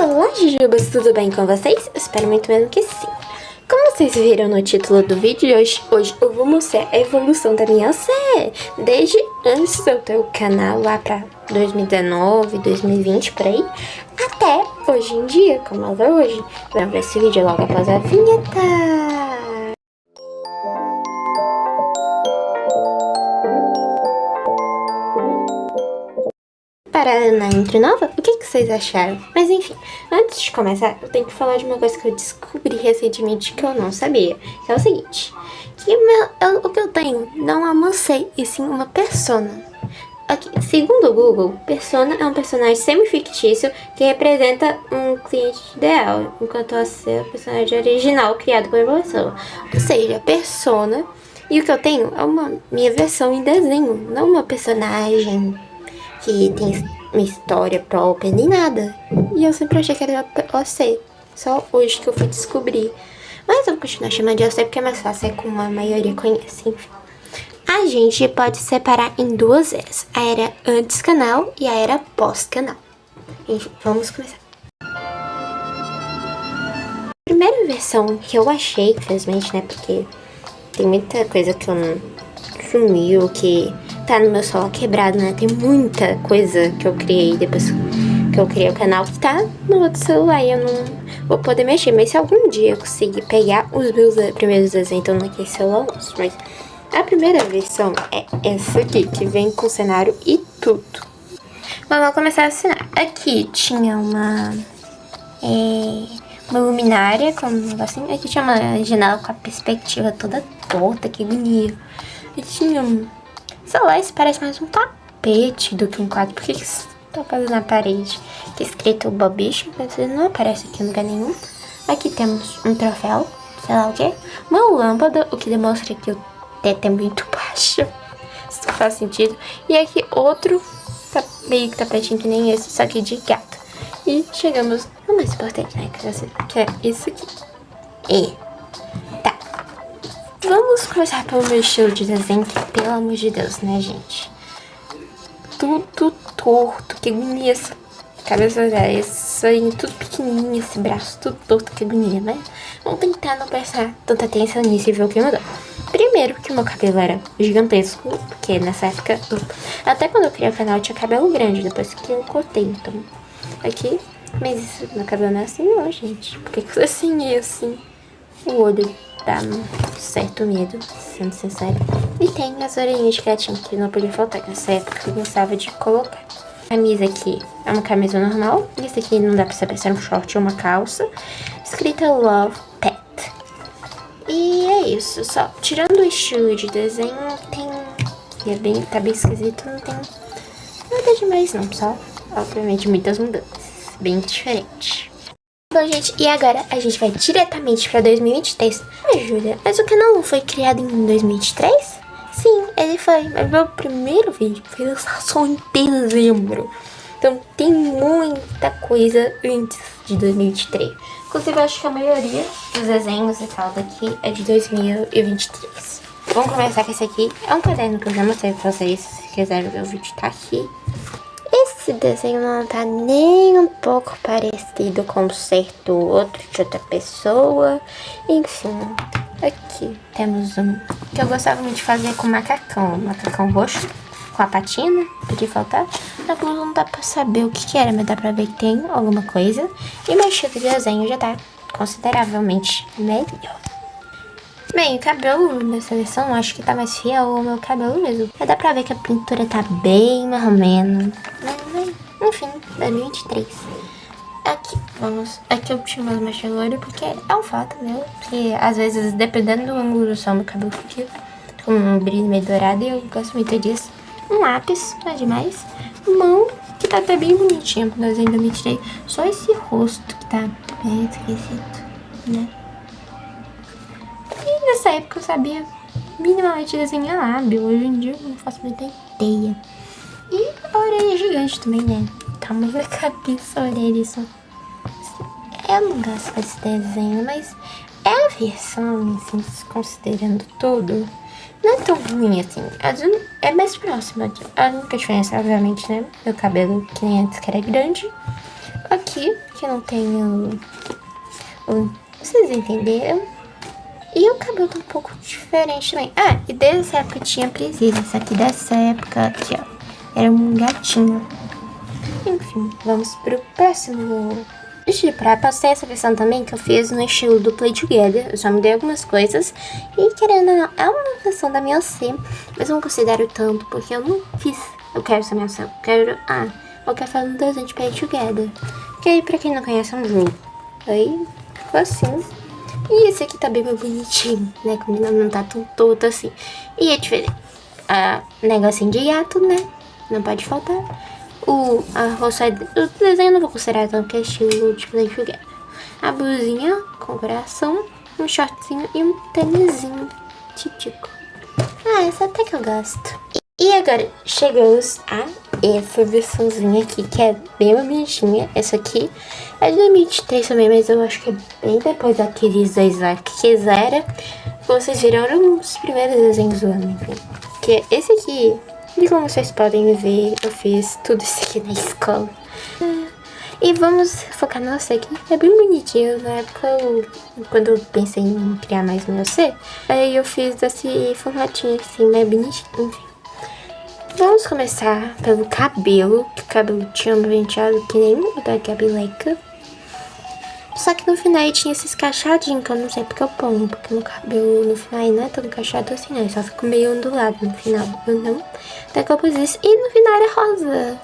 Olá, Jujubas, tudo bem com vocês? Espero muito mesmo que sim. Como vocês viram no título do vídeo, hoje eu vou mostrar a evolução da minha série. Desde antes de eu ter o canal lá pra 2019, 2020, por aí, até hoje em dia, como ela é hoje. Vamos ver esse vídeo logo após a vinheta. Para na intro nova, o que vocês acharam? Mas enfim, antes de começar, eu tenho que falar de uma coisa que eu descobri recentemente que eu não sabia. Que é o seguinte, que o que eu tenho não é uma sei, e sim uma persona. Aqui, segundo o Google, persona é um personagem semi-fictício que representa um cliente ideal, enquanto a ser o personagem original criado por uma pessoa. Ou seja, persona, e o que eu tenho é uma minha versão em desenho, não uma personagem que tem uma história própria, nem nada. E eu sempre achei que era OC. Só hoje que eu fui descobrir. Mas eu vou continuar chamando de OC porque é mais fácil, é como a maioria conhece, enfim. A gente pode separar em duas eras. A era antes canal e a era pós-canal. Enfim, vamos começar. A primeira versão que eu achei, infelizmente, né, porque tem muita coisa que eu não sumiu, que tá no meu celular quebrado, né? Tem muita coisa que eu criei depois que eu criei o canal que tá no outro celular e eu não vou poder mexer. Mas se algum dia eu conseguir pegar os meus primeiros desenhos, então naquele celular, mas a primeira versão é essa aqui, que vem com cenário e tudo. Vamos começar a assinar. Aqui tinha uma luminária com um negocinho. Aqui tinha uma janela com a perspectiva toda torta, que bonito. E tinha sei lá, isso parece mais um tapete do que um quadro. Por que isso tá fazendo na parede? Tá escrito Bobicho, mas ele não aparece aqui em lugar nenhum. Aqui temos um troféu, sei lá o que. Uma lâmpada, o que demonstra que o teto é muito baixo. Isso faz sentido. E aqui outro meio que tapetinho que nem esse, só que de gato. E chegamos no mais importante, né? Que é isso aqui. Tá. Vamos começar pelo meu estilo de desenho, que pelo amor de Deus, né, gente? Tudo torto, que agonia essa cabeça, esse aí, tudo pequenininho, esse braço, tudo torto, que agonia, né? Vamos tentar não prestar tanta atenção nisso e ver o que mudou. Primeiro que o meu cabelo era gigantesco, porque nessa época, até quando eu criei o canal eu tinha cabelo grande, depois que eu cortei, então, aqui, mas isso, meu cabelo não é assim não, gente. Por que assim é assim? O olho dá um certo medo, sendo sincero. E tem as orelhinhas de gatinho que não podia faltar nessa época, eu gostava de colocar. A camisa aqui é uma camisa normal. Esse aqui não dá pra saber se é um short ou uma calça. Escrita Love Pet. E é isso, só. Tirando o estilo de desenho, tem... tá bem esquisito, não tem nada demais não, só. Obviamente muitas mudanças, bem diferente. Bom, gente, e agora a gente vai diretamente pra 2023. Júlia, mas o canal não foi criado em 2023? Sim, ele foi, mas meu primeiro vídeo foi lançado só em dezembro. Então tem muita coisa antes de 2023. Inclusive, eu acho que a maioria dos desenhos e tal daqui é de 2023. Vamos começar com esse aqui. É um caderno que eu já mostrei pra vocês. Se quiserem ver o vídeo, tá aqui. Esse desenho não tá nem um pouco parecido com um certo outro de outra pessoa. Enfim, aqui temos um que eu gostava muito de fazer com macacão roxo, com a patina, podia faltar. Na blusa não dá pra saber o que era, mas dá pra ver que tem alguma coisa. E meu estilo de desenho já tá consideravelmente melhor. Bem, o cabelo nessa versão acho que tá mais fiel ao meu cabelo mesmo. Mas dá pra ver que a pintura tá bem mais ou menos. Enfim, 2023. Aqui eu tinha umas mechas loiras porque é um fato meu. Que às vezes, dependendo do ângulo do sol, meu cabelo fica com um brilho meio dourado e eu gosto muito disso. Um lápis, não é demais. Mão, que tá até bem bonitinha pro desenho 2023. Só esse rosto que tá bem esquisito, né? E nessa época eu sabia minimamente desenhar lábio. Hoje em dia eu não faço muita ideia. E a orelha é gigante também, né? Tamanho da cabeça, a orelha, isso. Eu não gosto desse desenho, mas é a versão, assim, considerando tudo, não é tão ruim, assim. É mais próxima. A única diferença, obviamente, né? Meu cabelo, que nem antes, que era grande. aqui, que não tem vocês entenderam? E o cabelo tá um pouco diferente também. Ah, e desde essa época tinha presilha. Essa aqui dessa época, aqui ó, era um gatinho. Enfim, vamos pro próximo. Deixa pra passar essa versão também que eu fiz no estilo do Play Together. Eu só mudei algumas coisas. E querendo ou não, é uma versão da minha C, mas eu não considero tanto, porque eu não fiz. Eu quero essa minha C. Eu quero fazer um desenho de Play Together. Que aí, pra quem não conhece, é um jogo. Aí, ficou assim. E esse aqui tá bem mais bonitinho, né? Como não tá tão todo assim. E é diferente. Negocinho de gato, né? Não pode faltar. O desenho eu não vou considerar tão que é estilo de Play Together. A blusinha com coração, um shortzinho e um tênisinho titico. Essa até que eu gosto. E agora chegamos a essa versãozinha aqui, que é bem bonitinha. Essa aqui é de 2023 também, mas eu acho que é bem depois daqueles dois lá que zera. Vocês viram os primeiros desenhos do ano, enfim. Que esse aqui, e como vocês podem ver, eu fiz tudo isso aqui na escola. E vamos focar no C aqui, é bem bonitinho. Na época, quando eu pensei em criar mais meu C, aí eu fiz desse formatinho assim, mais bonitinho, enfim. Vamos começar pelo cabelo, que o cabelo tinha um penteado que nem o da Gabileca. Só que no final ele tinha esses cachadinhos, que eu não sei porque eu ponho, porque meu cabelo no final não é tão cachado assim, né? Só fica meio ondulado no final, eu não. Daí que eu pus isso, e no final era rosa.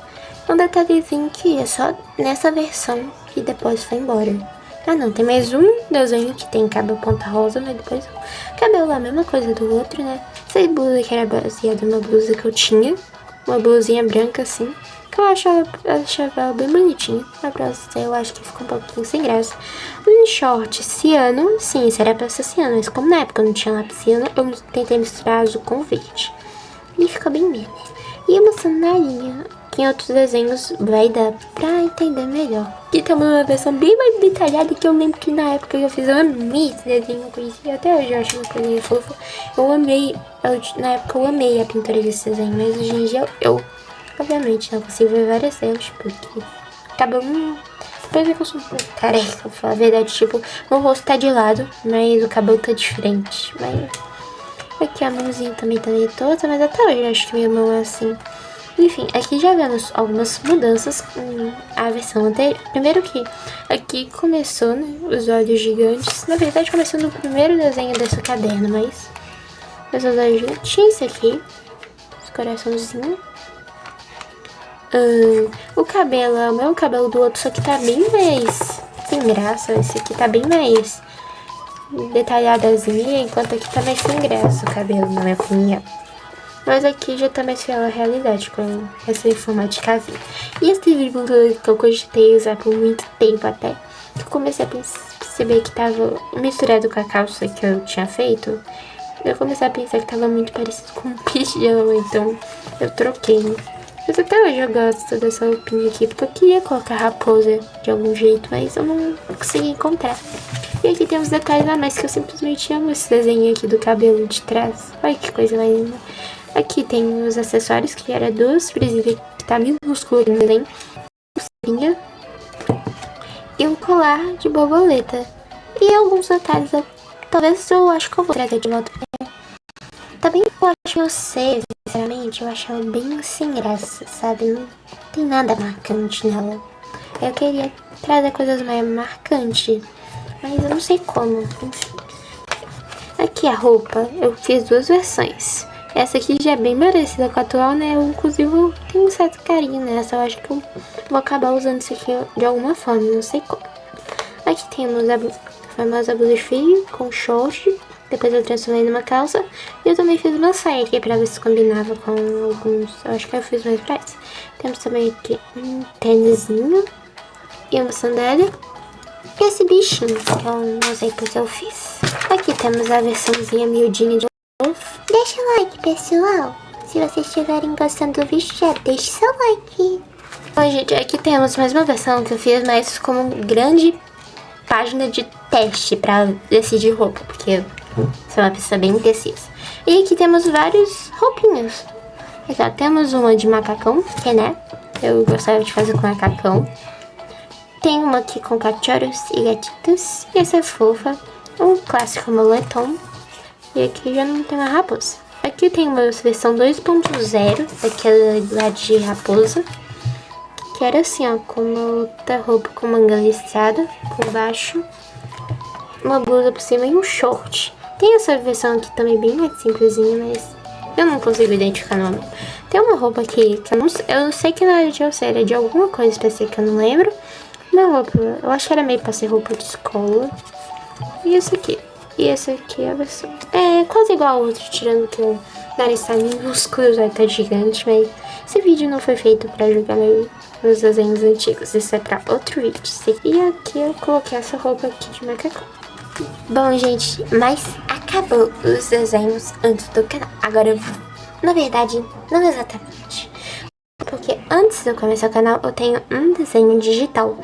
Um detalhezinho que é só nessa versão, que depois foi embora. Ah não, tem mais um desenho que tem cabelo ponta rosa, mas depois o cabelo é a mesma coisa do outro, né? Essa blusa que era baseada numa blusa que eu tinha, uma blusinha branca assim, que eu achava ela bem bonitinha. A próxima eu acho que ficou um pouquinho sem graça. Um short ciano, sim, isso era pra ser ciano, mas como na época eu não tinha lápis ciano, eu tentei misturar azul com verde. E ficou bem meme. E uma sandalinha, que em outros desenhos vai dar pra entender melhor. Aqui tem uma versão bem mais detalhada que eu lembro que na época eu fiz, eu amei esse desenho, e até hoje eu acho uma coisinha fofa. Eu amei, na época eu amei a pintura desse desenho, mas hoje em dia eu obviamente não consigo ver várias erros, porque cabelo parece que eu sou um pouco careca, pra falar a verdade, tipo, o rosto tá de lado, mas o cabelo tá de frente. Mas aqui a mãozinha também tá meio torta, mas até hoje eu acho que minha mão é assim. Enfim, aqui já vemos algumas mudanças com a versão anterior. Primeiro que aqui começou, né, os olhos gigantes. Na verdade começou no primeiro desenho dessa caderno, mas os olhos gigantes. Tinha esse aqui, os coraçãozinhos. O cabelo é o mesmo cabelo do outro, só que tá bem mais sem graça. Esse aqui tá bem mais detalhadazinho, enquanto aqui tá mais sem graça o cabelo, na minha opinião. Mas aqui já tá mais fiel à realidade, com essa forma de casinha. E esse vírgula que eu cogitei usar por muito tempo até, que eu comecei a perceber que tava misturado com a calça que eu tinha feito, eu comecei a pensar que tava muito parecido com um pijama, então eu troquei. Mas até hoje eu gosto dessa roupinha aqui, porque eu queria colocar raposa de algum jeito, mas eu não consegui encontrar. E aqui tem uns detalhes a mais que eu simplesmente amo esse desenho aqui do cabelo de trás. Olha que coisa mais linda. Aqui tem os acessórios, que era duas presilhas, que tá minúsculo também. Pulseirinha. E um colar de borboleta. E alguns detalhes, talvez eu acho que eu vou trazer de volta. Tá bem, eu acho que eu sei, sinceramente, eu acho ela bem sem graça, sabe? Não tem nada marcante nela. Eu queria trazer coisas mais marcantes, mas eu não sei como, enfim. Aqui a roupa, eu fiz duas versões. Essa aqui já é bem parecida com a atual, né? Eu, inclusive, tenho um certo carinho nessa. Eu acho que eu vou acabar usando isso aqui de alguma forma, não sei como. Aqui temos a famosa blusa de frio com short. Depois eu transformei numa calça. E eu também fiz uma saia aqui pra ver se combinava com alguns. Eu acho que eu fiz mais pra isso. Temos também aqui um tênisinho e uma sandália. E esse bichinho, que eu não sei porque eu fiz. Aqui temos a versãozinha miudinha de novo. Deixa o like, pessoal. Se vocês estiverem gostando do vídeo, já deixe seu like. Bom, gente, aqui temos mais uma versão que eu fiz, mas como grande página de teste pra decidir roupa, porque eu sou uma pessoa bem indecisa. E aqui temos vários roupinhos. Aqui, ó, temos uma de macacão, que né, eu gostava de fazer com macacão. Tem uma aqui com cachorros e gatitos. E essa é fofa. Um clássico moletom. E aqui já não tem uma raposa. Aqui tem uma versão 2.0, daquela lá de raposa. Que era assim, ó, com uma outra roupa com manga listrada por baixo. Uma blusa por cima e um short. Tem essa versão aqui também bem mais simplesinha, mas eu não consigo identificar o nome. Tem uma roupa aqui que eu não sei que não era de você, era de alguma coisa específica, eu não lembro. Uma roupa, eu acho que era meio pra ser roupa de escola. E esse aqui. E essa aqui é a versão. É quase igual ao outro, tirando que o nariz tá minúsculo, já tá gigante, mas esse vídeo não foi feito pra jogar meus desenhos antigos. Isso é pra outro vídeo. E aqui eu coloquei essa roupa aqui de macacão. Bom, gente, mas acabou os desenhos antes do canal. Agora, na verdade, não exatamente. Porque antes de eu começar o canal, eu tenho um desenho digital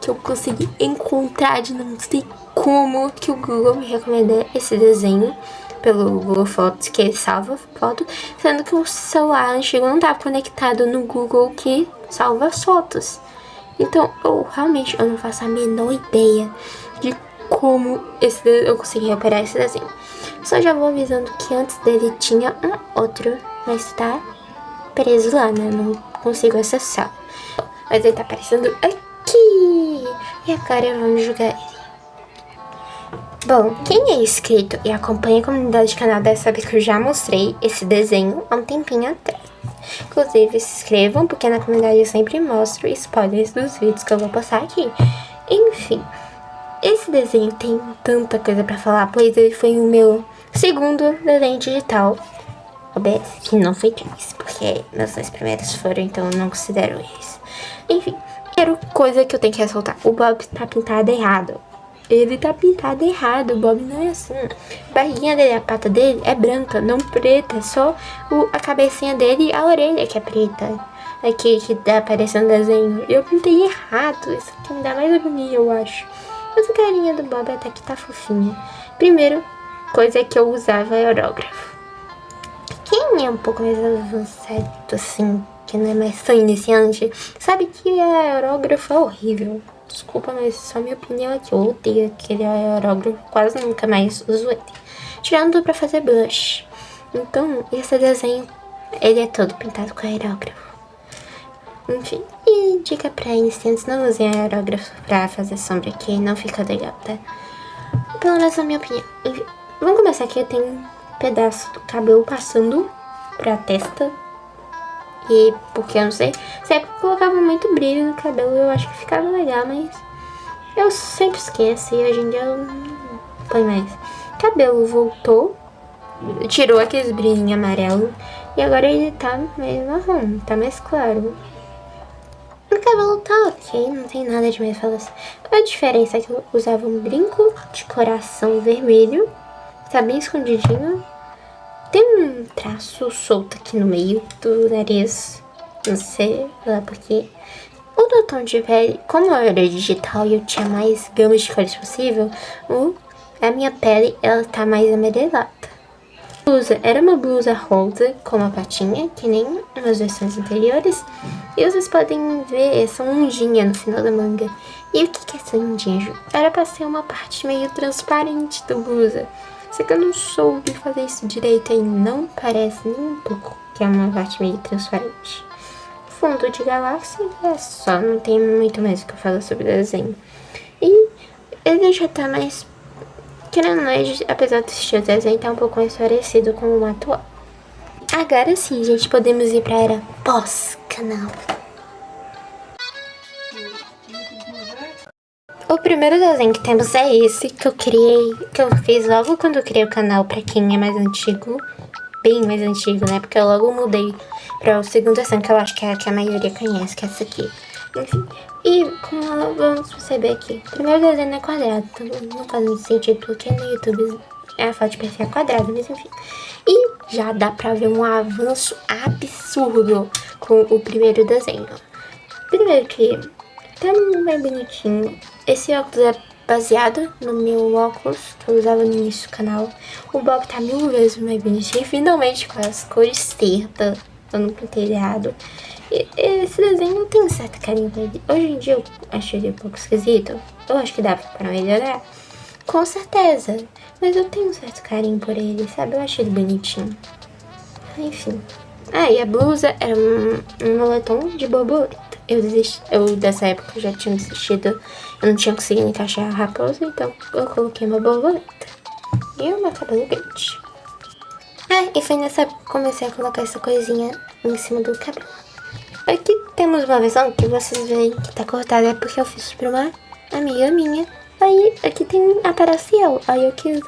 que eu consegui encontrar de não sei como que o Google me recomendou esse desenho pelo Google Fotos, que ele salva foto, sendo que o celular antigo não estava conectado no Google que salva as fotos. Então, eu não faço a menor ideia de como eu consegui reparar esse desenho. Só já vou avisando que antes dele tinha um outro, mas tá preso lá, né? Não consigo acessar. Mas ele tá aparecendo aqui. E agora vamos jogar ele. Bom, quem é inscrito e acompanha a comunidade do canal deve saber que eu já mostrei esse desenho há um tempinho atrás. Inclusive, se inscrevam, porque na comunidade eu sempre mostro spoilers dos vídeos que eu vou postar aqui. Enfim, esse desenho tem tanta coisa pra falar, pois ele foi o meu segundo desenho digital. OBS, que não foi 3, porque meus 2 primeiros foram, então eu não considero eles. Enfim, primeira coisa que eu tenho que ressaltar: o Bob tá pintado errado. Ele tá pintado errado, o Bob não é assim. A barriguinha dele, a pata dele é branca, não preta, é só a cabecinha dele e a orelha que é preta. Aqui que tá aparecendo o desenho. Eu pintei errado, isso aqui me dá mais agonia, eu acho. Mas a carinha do Bob até que tá fofinha. Primeiro, coisa que eu usava é aerógrafo. Quem é um pouco mais avançado, assim, que não é mais tão iniciante, sabe que aerógrafo é horrível. Desculpa, mas só minha opinião aqui. Eu odeio aquele aerógrafo, quase nunca mais uso ele. Tirando pra fazer blush. Então, esse desenho, ele é todo pintado com aerógrafo. Enfim, e dica pra iniciantes: não usem aerógrafo pra fazer sombra, que não fica legal, tá? Pelo menos na minha opinião. Enfim, vamos começar aqui. Eu tenho um pedaço do cabelo passando pra testa. E porque eu não sei, se é porque eu colocava muito brilho no cabelo, eu acho que ficava legal, mas eu sempre esqueço e hoje em dia eu não ponho mais. Cabelo voltou, tirou aqueles brilhinhos amarelos e agora ele tá meio marrom, tá mais claro. O cabelo tá ok, não tem nada de mais falar assim. A diferença é que eu usava um brinco de coração vermelho, tá bem escondidinho. Tem um traço solto aqui no meio do nariz, não sei lá porque. O do tom de pele, como eu era digital e eu tinha mais gamas de cores possível, a minha pele ela tá mais amarelada. A blusa era uma blusa rosa com uma patinha, que nem nas versões anteriores. E vocês podem ver essa ondinha no final da manga. E o que é essa ondinha, Ju? Era pra ser uma parte meio transparente da blusa. Só que eu não soube fazer isso direito e não parece nem um pouco que é uma parte meio transparente. Fundo de galáxia é só, não tem muito mais o que eu falar sobre o desenho. E ele já tá mais, querendo ou não, apesar de assistir o desenho, tá um pouco mais parecido com o atual. Agora sim, gente, podemos ir pra era pós-canal. O primeiro desenho que temos é esse, que eu fiz logo quando eu criei o canal, pra quem é mais antigo, bem mais antigo, né, porque eu logo mudei pra o segundo desenho, que eu acho que é a que a maioria conhece, que é essa aqui. Enfim, e como vamos perceber aqui, o primeiro desenho é quadrado, então não faz muito sentido, porque no YouTube a foto de perfil é quadrada, mas enfim. E já dá pra ver um avanço absurdo com o primeiro desenho. Primeiro que tá bem bonitinho. Esse óculos é baseado no meu óculos que eu usava no início do canal. O Bob tá 1000 vezes mais bonitinho. Finalmente com as cores certas. Eu não pintei errado. Esse desenho eu tenho um certo carinho por ele. Hoje em dia eu acho ele um pouco esquisito. Eu acho que dá pra melhorar. Com certeza. Mas eu tenho um certo carinho por ele, sabe? Eu acho ele bonitinho. Enfim. Ah, e a blusa era um moletom de borboleta. Eu desisti. Eu dessa época eu já tinha desistido. Eu não tinha conseguido encaixar a raposa, então eu coloquei uma borboleta. E o meu cabelo grande. Ah, e foi nessa época que eu comecei a colocar essa coisinha em cima do cabelo. Aqui temos uma versão que vocês veem que tá cortada, é porque eu fiz pra uma amiga minha. Aí aqui tem aparece eu. Aí eu quis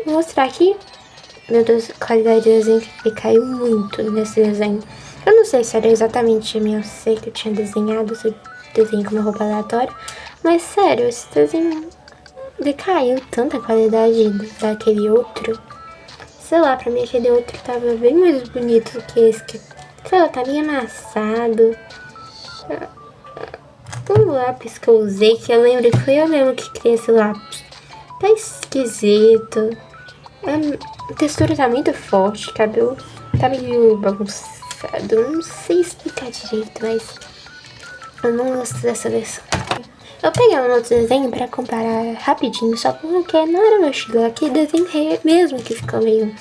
mostrar aqui. Meu Deus, a qualidade do desenho que caiu muito nesse desenho. Eu não sei se era exatamente a minha, eu sei que eu tinha desenhado, se eu desenhei com uma roupa aleatória. Mas sério, esse desenho decaiu tanta qualidade daquele outro. Sei lá, pra mim aquele outro tava bem mais bonito que esse que, sei lá, tá bem amassado. O lápis que eu usei, que eu lembro que foi eu mesmo que criei esse lápis. Tá esquisito. A textura tá muito forte, o cabelo tá meio bagunçado. Não sei explicar direito, mas eu não gosto dessa versão. Eu peguei um outro desenho pra comparar rapidinho, só porque não era meu estilo. Aqui desenho mesmo que ficou meio...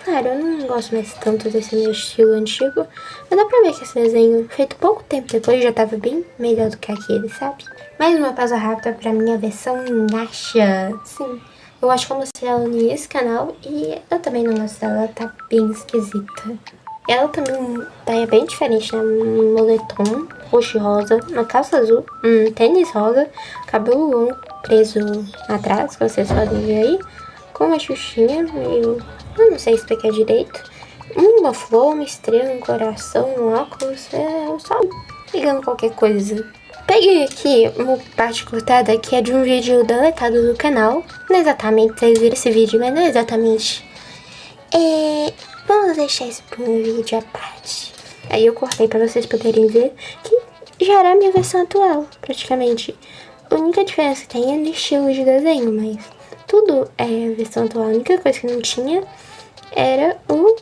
Claro, eu não gosto mais tanto desse meu estilo antigo, mas dá pra ver que esse desenho, feito pouco tempo depois, já tava bem melhor do que aquele, sabe? Mais uma pausa rápida pra minha versão Nasha. Sim, eu acho que eu mostrei ela nesse canal e eu também não gosto dela, ela tá bem esquisita. Ela também tá bem diferente, né? Um moletom roxo e rosa, uma calça azul, um tênis rosa, cabelo longo preso atrás, que vocês podem ver aí, com uma xuxinha meio... eu não sei explicar direito. Uma flor, uma estrela, um coração, um óculos, só pegando qualquer coisa. Peguei aqui uma parte cortada que é de um vídeo deletado do canal. Não é exatamente, vocês viram esse vídeo, mas não é exatamente. Vamos deixar isso para um vídeo à parte. Aí eu cortei para vocês poderem ver que já era a minha versão atual, praticamente. A única diferença que tem é no estilo de desenho, mas tudo é a versão atual. A única coisa que não tinha era o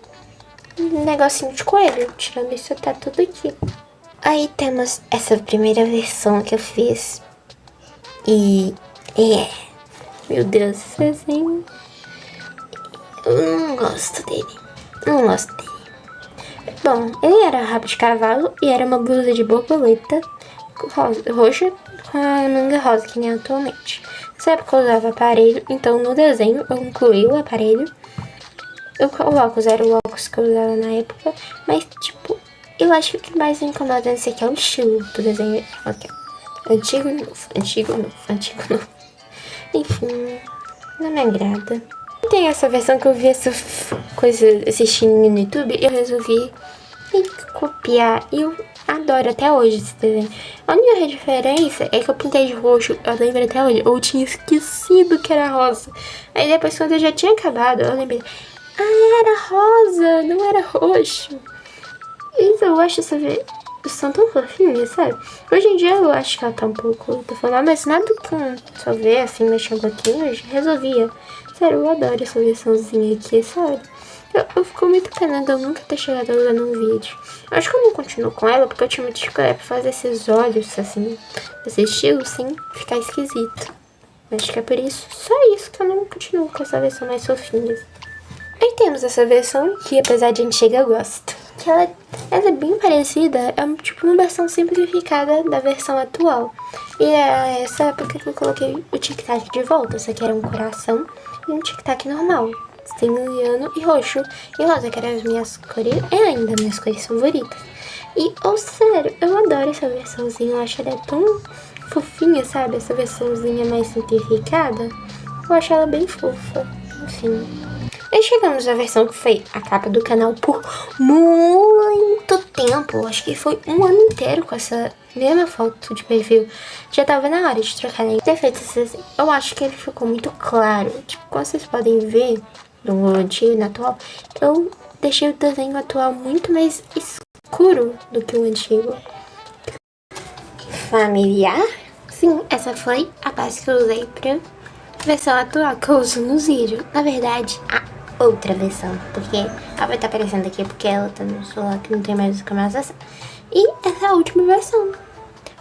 negocinho de coelho. Tirando isso, tá tudo aqui. Aí temos essa primeira versão que eu fiz. E... meu Deus, esse desenho... eu não gosto dele. Não gosto dele. Bom, ele era rabo de cavalo e era uma blusa de borboleta roxa com a manga rosa, que nem atualmente. Nessa época eu usava aparelho, então no desenho eu incluí o aparelho. O óculos era o óculos que eu usava na época, mas tipo, eu acho que o que mais me incomoda nesse aqui é o estilo do desenho. Okay. Antigo, novo, antigo, novo, antigo, novo. Enfim, não me agrada. Tem essa versão que eu vi essa coisa assistindo no YouTube, eu resolvi copiar e eu adoro até hoje esse desenho. A única diferença é que eu pintei de roxo, eu lembro até hoje, eu tinha esquecido que era rosa. Aí depois quando eu já tinha acabado, eu lembrei, era rosa, não era roxo. Isso eu acho essa versão tão fofinha, sabe? Hoje em dia eu acho que ela tá um pouco deformada, mas nada com só ver assim, mexer um pouquinho, eu já resolvia. Sério, eu adoro essa versãozinha aqui, sabe? Eu fico muito pena de eu nunca ter chegado a usar num vídeo. Acho que eu não continuo com ela porque eu tinha muito dificuldade pra fazer esses olhos, assim, esse estilo, sem ficar esquisito. Acho que é por isso, só isso que eu não continuo com essa versão mais fofinha. Aí temos essa versão que, apesar de antiga, eu gosto. Que ela é bem parecida, é tipo uma versão simplificada da versão atual. E é essa época que eu coloquei o tic-tac de volta, só que era um coração e um tic-tac normal. Ciano e roxo e rosa, que eram as minhas cores, ainda minhas cores favoritas. E, sério, eu adoro essa versãozinha, eu acho ela tão fofinha, sabe? Essa versãozinha mais simplificada, eu acho ela bem fofa, enfim. Aí chegamos à versão que foi a capa do canal por muito tempo, acho que foi um ano inteiro com essa mesma foto de perfil. Já tava na hora de trocar, né? Ter feito esse, eu acho que ele ficou muito claro, tipo, como vocês podem ver, do antigo e no atual, eu deixei o desenho atual muito mais escuro do que o antigo. Familiar? Sim, essa foi a base que eu usei pra versão atual que eu uso nos vídeos. Na verdade, a outra versão, porque ela vai estar aparecendo aqui porque ela tá no celular que não tem mais câmera acessão. E essa é a última versão.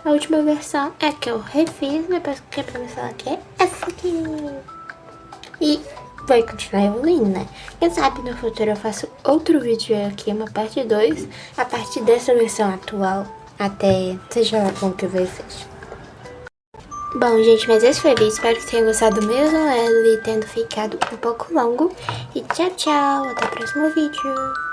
A última versão é a que eu refiz, depois que pra me falar que é essa aqui. E vai continuar evoluindo, né? Quem sabe no futuro eu faço outro vídeo aqui, uma parte 2, a partir dessa versão atual, até seja lá como que vai ser. Bom, gente, mas esse foi o vídeo. Espero que tenham gostado mesmo, ele tendo ficado um pouco longo. E tchau, tchau. Até o próximo vídeo.